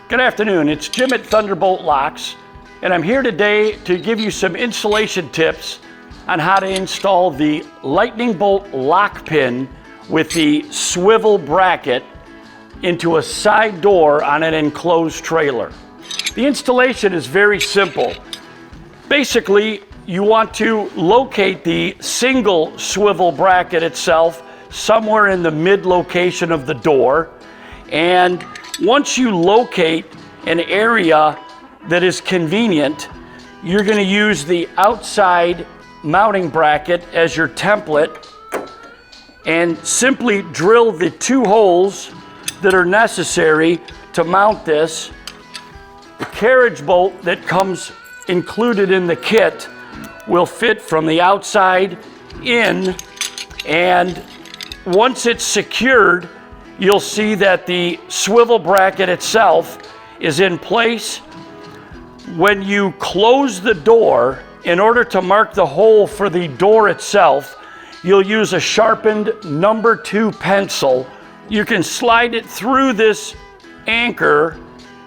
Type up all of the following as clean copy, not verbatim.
Good afternoon, it's Jim at Thunderbolt Locks, and I'm here today to give you some installation tips on how to install the lightning bolt lock pin with the swivel bracket into a side door on an enclosed trailer. The installation is very simple. Basically, you want to locate the single swivel bracket itself somewhere in the mid location of the door, and once you locate an area that is convenient, you're going to use the outside mounting bracket as your template and simply drill the 2 holes that are necessary to mount this. The carriage bolt that comes included in the kit will fit from the outside in, and once it's secured, you'll see that the swivel bracket itself is in place. When you close the door, in order to mark the hole for the door itself, you'll use a sharpened number 2 pencil. You can slide it through this anchor,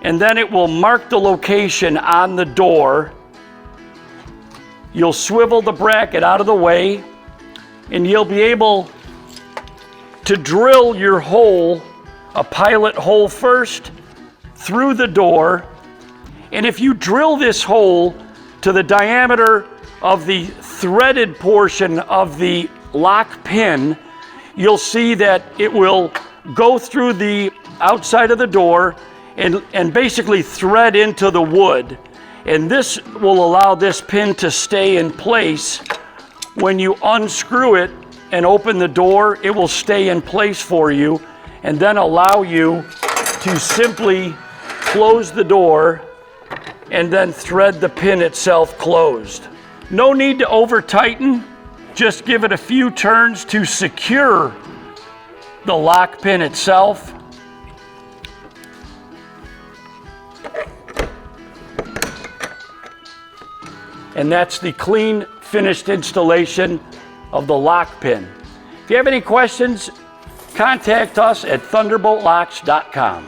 and then it will mark the location on the door. You'll swivel the bracket out of the way, and you'll be able to drill your hole, a pilot hole first, through the door. And if you drill this hole to the diameter of the threaded portion of the lock pin, you'll see that it will go through the outside of the door and basically thread into the wood. And this will allow this pin to stay in place. When you unscrew it and open the door, it will stay in place for you and then allow you to simply close the door and then thread the pin itself closed. No need to over tighten, just give it a few turns to secure the lock pin itself. And that's the clean, finished installation of the lock pin. If you have any questions, contact us at thunderboltlocks.com.